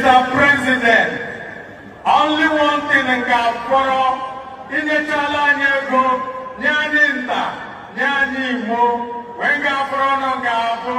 Mr. President, only one thing in Gaforo, in the Chalanyego, Nyaninda, Nyanimo, when Gaforo no Gafo,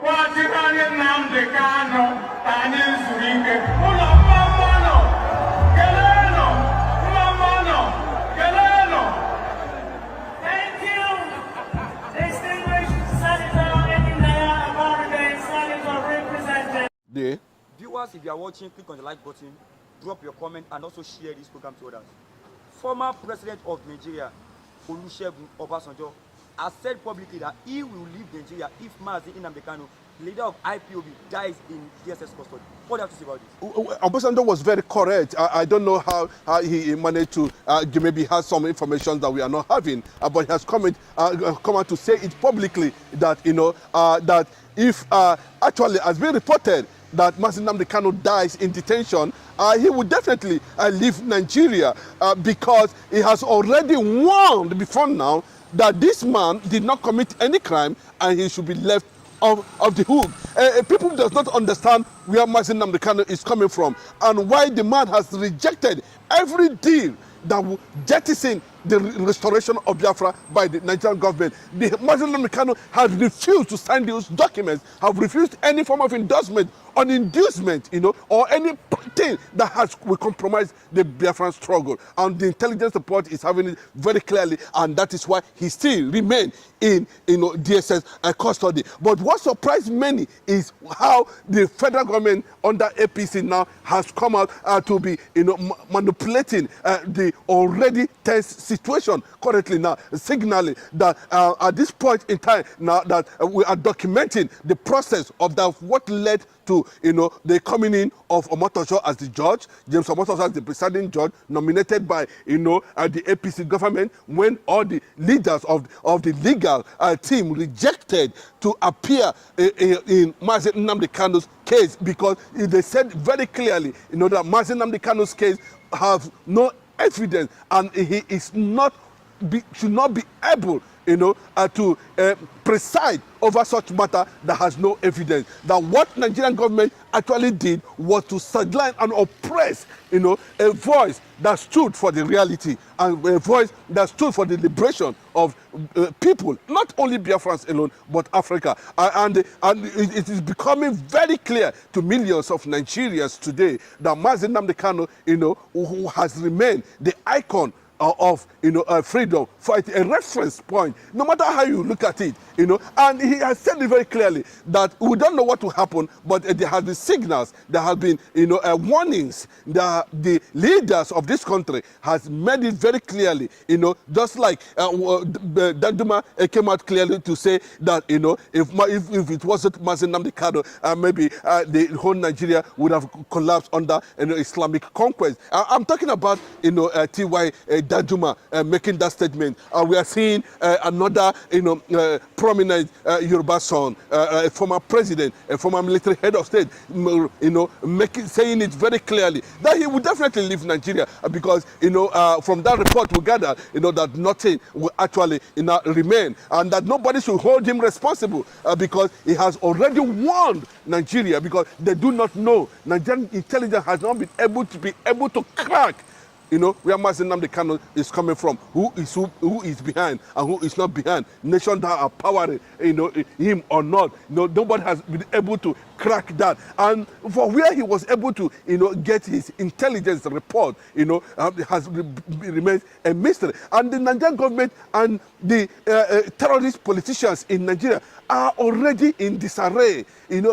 what you have Nnamdi Kanu, and his ring, Ulamano, Galeno, Ulamano, Galeno. Thank you, distinguished Senator Eminaya Abarade, Senator represented. Viewers, if you are watching, click on the like button, drop your comment, and also share this program to others. Former President of Nigeria, Obasanjo, has said publicly that he will leave Nigeria if Nnamdi Kanu, leader of IPOB, dies in DSS custody. What do you have to say about this? Obasanjo was very correct. I don't know how he managed to maybe has some information that we are not having, but he has come out to say it publicly that that if actually has been reported that Nnamdi Kanu dies in detention, he would definitely leave Nigeria because he has already warned before now that this man did not commit any crime and he should be left of the hook. People does not understand where Nnamdi Kanu is coming from and why the man has rejected every deal that will jettison the restoration of Biafra by the Nigerian government. The Nnamdi Kanu has refused to sign those documents, have refused any form of endorsement on inducement, or anything that will compromise the Biafran struggle. And the intelligence report is having it very clearly, and that is why he still remains in DSS custody. But what surprised many is how the federal government under APC now has come out to be manipulating the already tense situation currently now, signaling that at this point in time now that we are documenting the process of what led to the coming in of Omotoso as the judge, James Omotoso as the presiding judge, nominated by the APC government, when all the leaders of the legal team rejected to appear in Nnamdi Kanu's case because they said very clearly that Nnamdi Kanu's case have no evidence and he is should not be able to preside over such matter that has no evidence. That what Nigerian government actually did was to sideline and oppress, a voice that stood for the reality and a voice that stood for the liberation of people, not only Biafrans alone, but Africa. And it is becoming very clear to millions of Nigerians today that Nnamdi Kanu, who has remained the icon of freedom, for a reference point, no matter how you look at it, and he has said it very clearly that we don't know what will happen, but there have been signals, there have been warnings that the leaders of this country has made it very clearly, just like Danduma came out clearly to say that if it wasn't Nnamdi Kanu, maybe the whole Nigeria would have collapsed under Islamic conquest. I'm talking about T.Y. Danduma making that statement. We are seeing another prominent Yoruba son, a former president, a former military head of state, saying it very clearly that he would definitely leave Nigeria because from that report we gather that nothing will actually remain and that nobody should hold him responsible because he has already warned Nigeria because they do not know. Nigerian intelligence has not been able to crack where Nnamdi Kanu is coming from, who is behind and who is not behind, nations that are powering him or not. Nobody has been able to crack that. And for where he was able to get his intelligence report remains a mystery. And the Nigerian government and the terrorist politicians in Nigeria are already in disarray,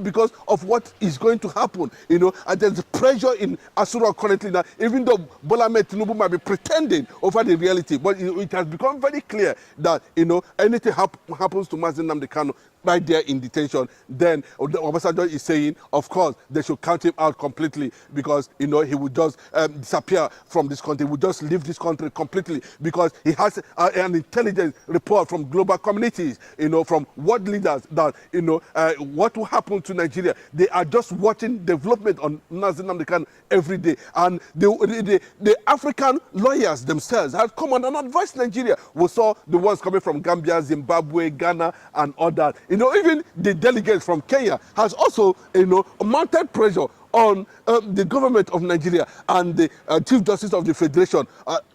because of what is going to happen, and there's pressure in Asura currently now, even though Bola Ahmed Tinubu might be pretending over the reality, but it has become very clear that, anything happens to Nnamdi Kanu right there in detention, then Obasanjo is saying, of course, they should count him out completely because, he would just disappear from this country, he would just leave this country completely because he has an intelligence report from global communities, from world leaders that, what will happen to Nigeria. They are just watching development on Nnamdi Kanu every day. And the African lawyers themselves have come on and advised Nigeria. We saw the ones coming from Gambia, Zimbabwe, Ghana, and all that. Even the delegates from Kenya has also, mounted pressure on the government of Nigeria and the Chief Justice of the Federation,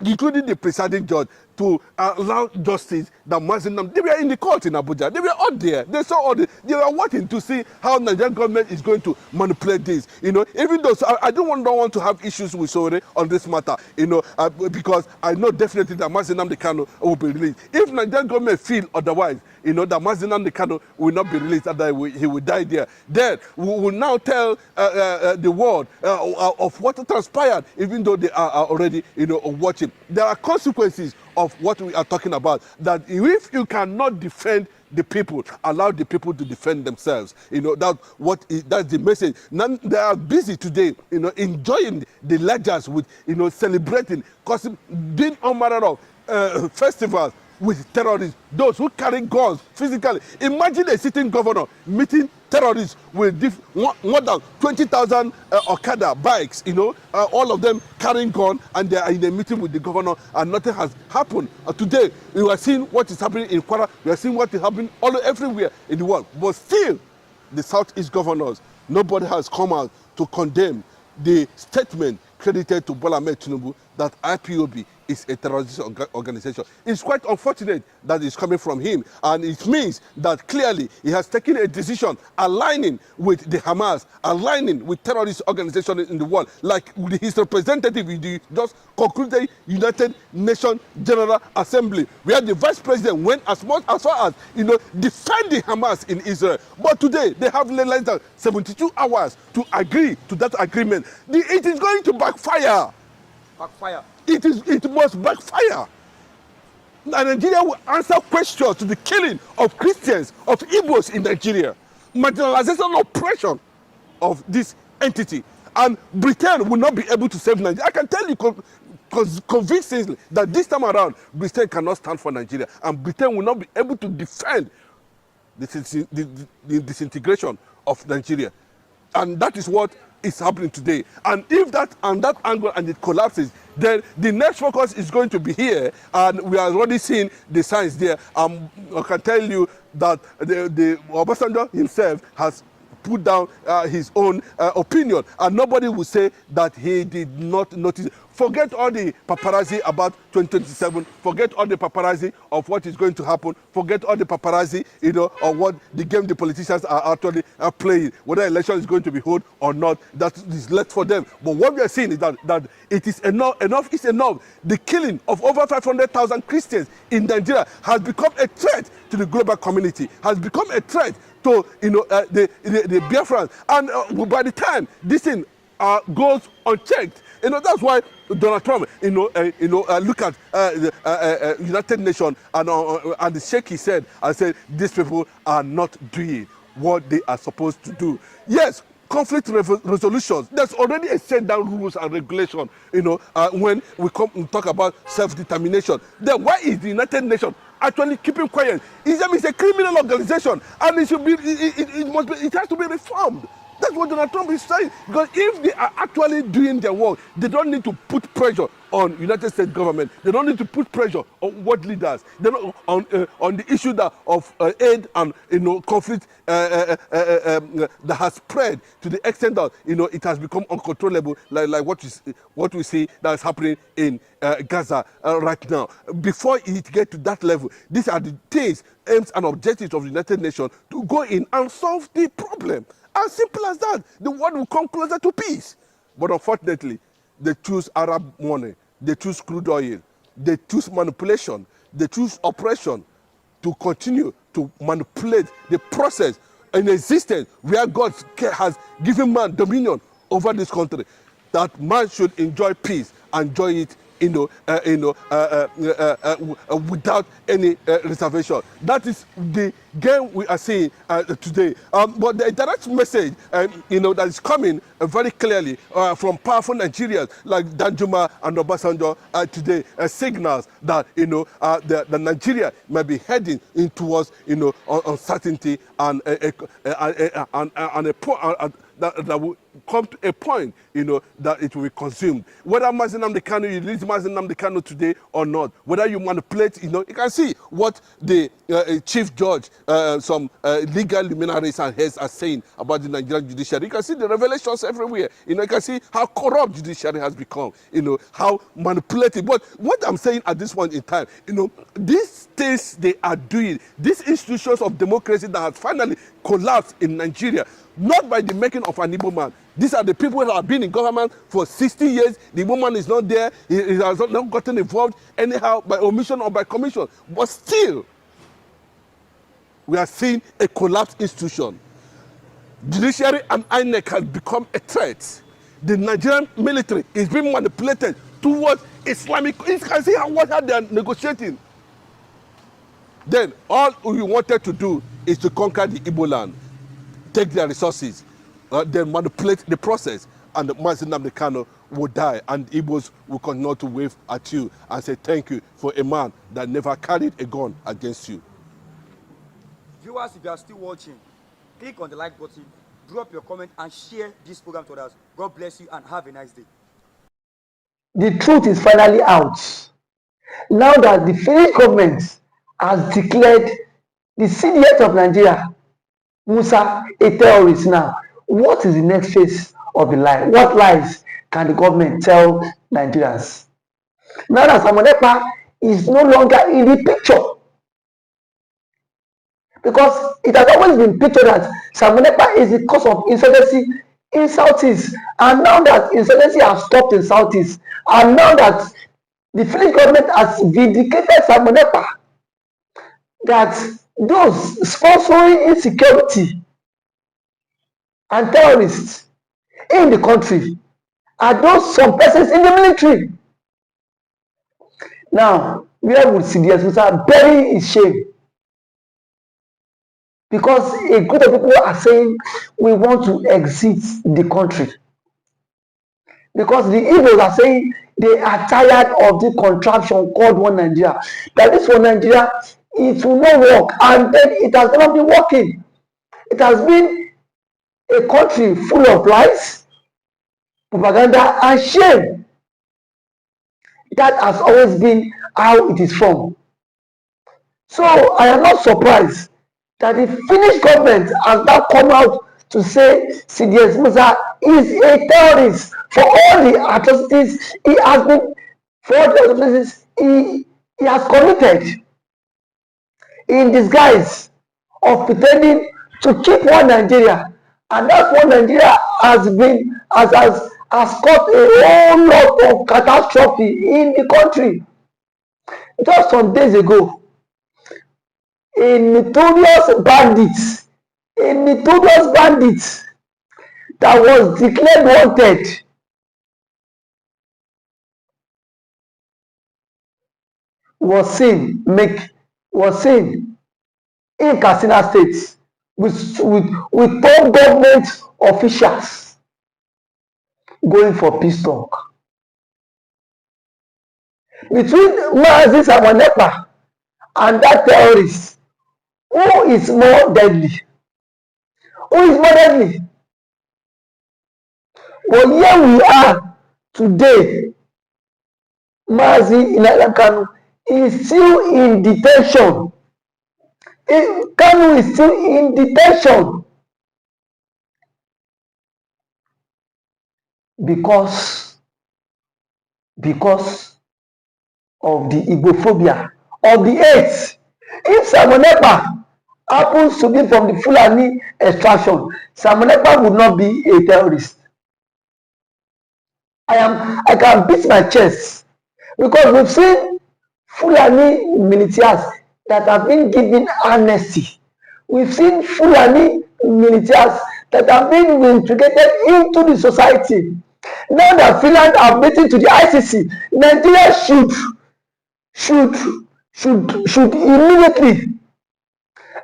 including the presiding judge, to allow justice that Nnamdi. They were in the court in Abuja. They were out there. They saw all the. They were watching to see how Nigerian government is going to manipulate this. Even though I don't want to have issues with Sowore on this matter. Because I know definitely that Nnamdi Kanu will be released. If Nigerian government feel otherwise, that Nnamdi Kanu will not be released, and that he will die there, then we will now tell the world of what transpired, even though they are already watching. There are consequences of what we are talking about, that if you cannot defend the people, allow the people to defend themselves. That's the message. Now they are busy today, enjoying the ledgers with, celebrating, doing all manner of festivals with terrorists, those who carry guns physically. Imagine a sitting governor meeting terrorists with more than 20,000 Okada bikes, all of them carrying guns, and they are in a meeting with the governor, and nothing has happened. Today, we are seeing what is happening in Kwara, we are seeing what is happening everywhere in the world. But still, the Southeast governors, nobody has come out to condemn the statement credited to Bola Ahmed Tinubu that IPOB is a terrorist organization. It's quite unfortunate that it's coming from him, and it means that clearly he has taken a decision aligning with the Hamas, aligning with terrorist organizations in the world, like his representative in the just concluded United Nations General Assembly, where the Vice President went as far as defending Hamas in Israel. But today they have less than 72 hours to agree to that agreement. It is going to backfire. Backfire. It must backfire. And Nigeria will answer questions to the killing of Christians, of Igbos in Nigeria, marginalization, oppression of this entity. And Britain will not be able to save Nigeria. I can tell you convincingly that this time around, Britain cannot stand for Nigeria, and Britain will not be able to defend the disintegration of Nigeria. And that is what is happening today. And if that angle and it collapses, then the next focus is going to be here, and we are already seeing the signs there. I can tell you that the Obasanjo himself has put down his own opinion, and nobody will say that he did not notice. Forget all the paparazzi about 2027. Forget all the paparazzi of what is going to happen. Forget all the paparazzi, of what the game the politicians are actually playing. Whether election is going to be held or not, that is left for them. But what we are seeing is that it is enough. Enough is enough. The killing of over 500,000 Christians in Nigeria has become a threat to the global community. Has become a threat to the Biafrans. And by the time this thing goes unchecked, that's why Donald Trump, look at United Nations and the shake his head and said these people are not doing what they are supposed to do. Yes, conflict resolutions. There's already a set down rules and regulation. When we come and talk about self-determination, then why is the United Nations actually keeping quiet? It's a criminal organization, and it has to be reformed. That's what Donald Trump is saying. Because if they are actually doing their work, they don't need to put pressure on United States government. They don't need to put pressure on world leaders. They don't on the issue of aid and conflict that has spread to the extent that it has become uncontrollable, like what we see that is happening in Gaza right now. Before it gets to that level, these are the things, aims, and objectives of the United Nations to go in and solve the problem. As simple as that, the world will come closer to peace. But unfortunately, they choose Arab money, they choose crude oil, they choose manipulation, they choose oppression to continue to manipulate the process in existence where God has given man dominion over this country. That man should enjoy peace, enjoy it without any reservation. That is the game we are seeing today. But the direct message, that is coming very clearly from powerful Nigerians like Danjuma and Obasanjo today signals that the Nigeria might be heading in towards uncertainty and that come to a point, that it will be consumed. Whether Nnamdi Kanu, you release Nnamdi Kanu today or not, whether you manipulate, you can see what the chief judge, some legal luminaries and heads are saying about the Nigerian judiciary. You can see the revelations everywhere. You can see how corrupt judiciary has become, how manipulative. But what I'm saying at this point in time, these things they are doing, these institutions of democracy that have finally collapsed in Nigeria, not by the making of an Igbo man. These are the people that have been in government for 60 years. The Igbo man is not there. He has not gotten involved anyhow by omission or by commission. But still, we are seeing a collapsed institution. Judiciary and INEC has become a threat. The Nigerian military is being manipulated towards Islamic. You can see what they are negotiating. Then all we wanted to do is to conquer the Igbo land, take their resources, then manipulate the process, and Nnamdi Kanu will die, and Igbos will continue to wave at you and say thank you for a man that never carried a gun against you. Viewers, if you are still watching, click on the like button, drop your comment, and share this program to others. God bless you and have a nice day. The truth is finally out. Now that the Finnish government has declared the CDS of Nigeria, Musa, a terrorist now, what is the next phase of the lie? What lies can the government tell Nigerians? Now that Samonepa is no longer in the picture, because it has always been pictured that Samonepa is the cause of insurgency in Southeast, and now that insurgency has stopped in Southeast, and now that the Finnish government has vindicated Samonepa, that those sponsoring insecurity and terrorists in the country are those some persons in the military. Now, where would CDS Musa bury his shame? Because a group of people are saying we want to exit the country. Because the Igbos are saying they are tired of the contraption called One Nigeria. That is One Nigeria, it will not work, and then it has not been working. It has been a country full of lies, propaganda, and shame. That has always been how it is formed. So I am not surprised that the Finnish government has now come out to say CDS Musa is a terrorist for all the atrocities he has been, for all the atrocities he has committed, in disguise of pretending to keep one Nigeria, and that one Nigeria has caused a whole lot of catastrophe in the country. Just some days ago, a notorious bandit that was declared wanted was seen in Katsina State with top government officials going for peace talk. Between Mazi Samonepa and that terrorist, who is more deadly? But here we are today. Mazi Nnamdi Kanu is still in detention. Kanu is still in detention because of the Igbophobia, of the hate. If Samonepa happens to be from the Fulani extraction, Samonepa would not be a terrorist. I can beat my chest because we've seen Fulani militias that have been given amnesty. We've seen Fulani militias that have been integrated into the society. Now that Finland have written to the ICC, Nigeria should immediately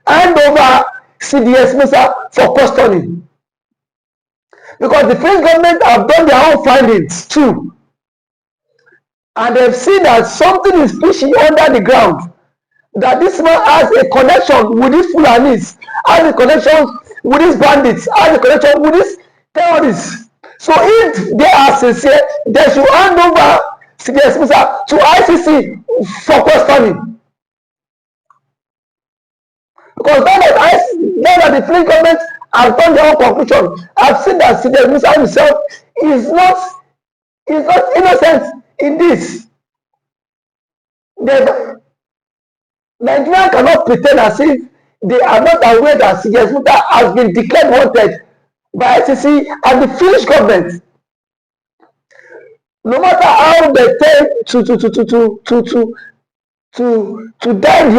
hand over CDS Musa for custody. Because the French government have done their own findings too. And they've seen that something is fishy under the ground. That this man has a connection with these Fulanis, has a connection with these bandits, has a connection with these terrorists. So if they are sincere, they should hand over CDS Musa to ICC for questioning. Because now that the French government has done their own conclusion, I've seen that CDS Musa himself is not innocent in this. Nigeria cannot pretend as if they are not aware that CDS Musa has been declared wanted by ICC and the Finnish government. No matter how they tend to dive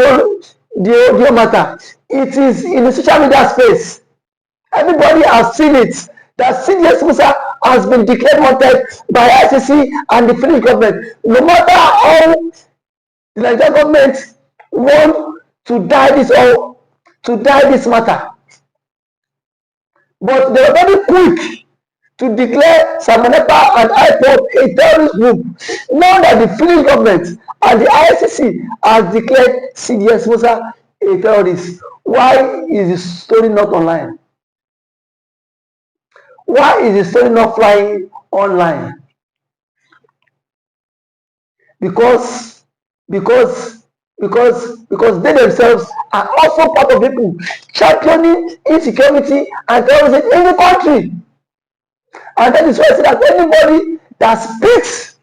the whole matter, it is in the social media space. Everybody has seen it that CDS Musa has been declared wanted by ICC and the Finnish government. No matter how the Nigerian government want to die this matter, but they are very quick to declare Samonepa and IPOB a terrorist group. Now that the Finnish government and the ICC has declared CDS Musa a terrorist, why is the story not online? Why is the story not flying online? Because they themselves are also part of people championing insecurity and terrorism in the country. And that is why I say that anybody that speaks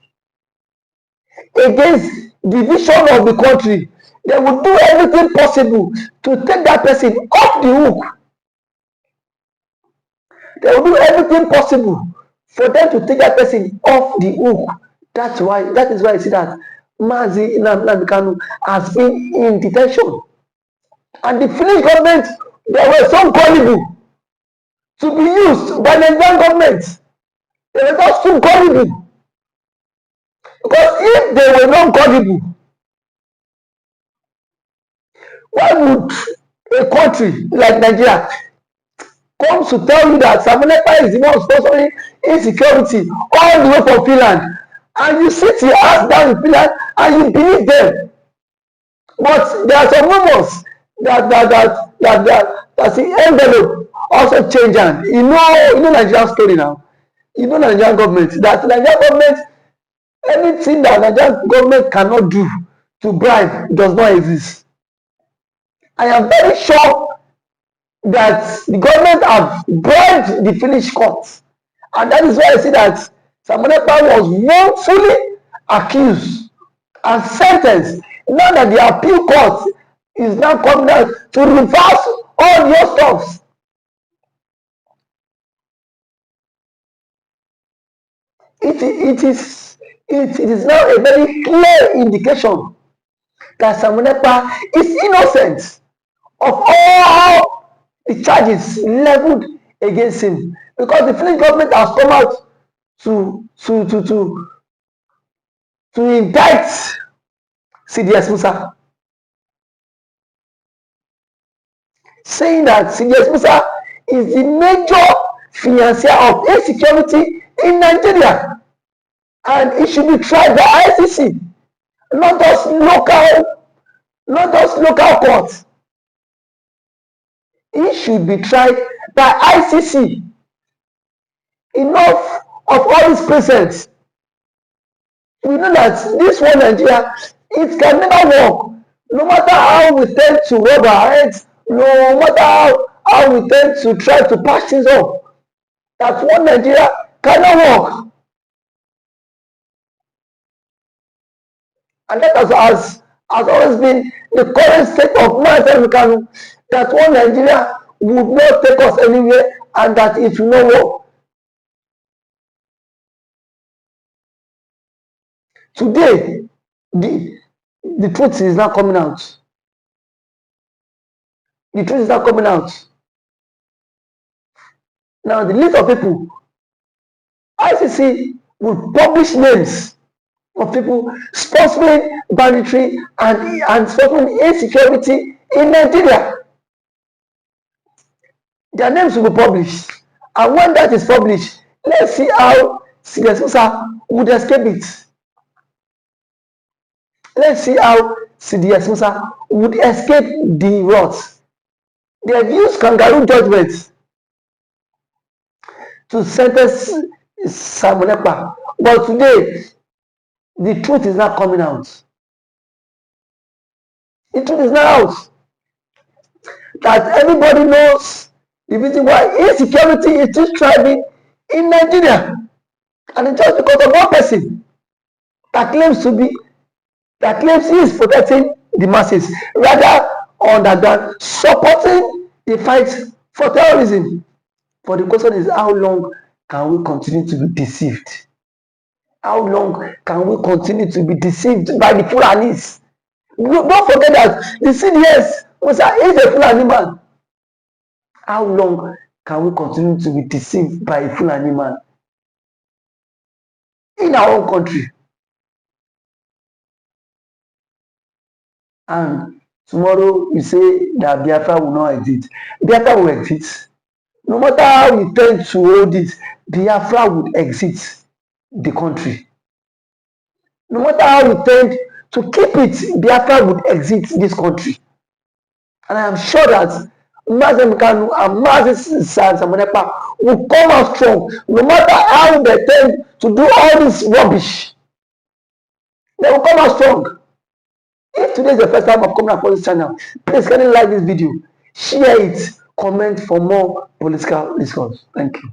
against the vision of the country, they will do everything possible to take that person off the hook. They will do everything possible for them to take that person off the hook. That is why I see that Nnamdi Kanu has been in detention. And the Finnish government, they were so gullible to be used by the Nigerian government. They were just too gullible. Because if they were not gullible, why would a country like Nigeria come to tell you that Samonepa is the one sponsoring insecurity all the way from Finland, and you sit your ass down in Finland and you believe them? But there are some rumors that the envelope also change hand. You know Nigerian story now. You know Nigerian government, that Nigerian government, anything that Nigerian government cannot do to bribe does not exist. I am very sure that the government have bribed the Finnish courts, and that is why I see that Samonepa was wrongfully accused and sentenced. Now that the appeal court is now coming out to reverse all your stuff. It is now a very clear indication that Samonepa is innocent of all the charges leveled against him, because the Finnish government has come out to indict CDS Musa, saying that CDS Musa is the major financier of insecurity in Nigeria, and it should be tried by ICC, not just local courts. It should be tried by ICC. Enough of all these presents. We know that this one Nigeria, it can never work. No matter how we tend to rub our heads, no matter how we tend to try to patch things up, that one Nigeria cannot work. And that has always been the current state of Nnamdi Kanu, that one Nigeria would not take us anywhere and that it will not work. Today, the truth is not coming out. The truth is not coming out. Now, the list of people, ICC will publish names of people sponsoring banditry and sponsoring insecurity in Nigeria. Their names will be published. And when that is published, let's see how CDS Musa would escape it. Let's see how CDS Musa would escape the wrath. They have used kangaroo judgments to sentence Simon Ekpa. But today, the truth is not coming out. The truth is not out. That everybody knows the reason why insecurity is still thriving in Nigeria. And it's just because of one person that claims he is protecting the masses, rather underground, supporting the fight for terrorism. But the question is, how long can we continue to be deceived? How long can we continue to be deceived by the Fulanis? Don't forget that the CDS Musa is a Fulani man. How long can we continue to be deceived by a Fulani man in our own country? And tomorrow you say that Biafra will not exist. Biafra will exist. No matter how we tend to hold it, Biafra would exit the country. No matter how we tend to keep it, Biafra would exit this country. And I am sure that Nnamdi Kanu and Simon Ekpa will come out strong. No matter how they tend to do all this rubbish, they will come out strong. If today is the first time of coming across this channel, please kindly like this video, share it, comment for more political discourse. Thank you.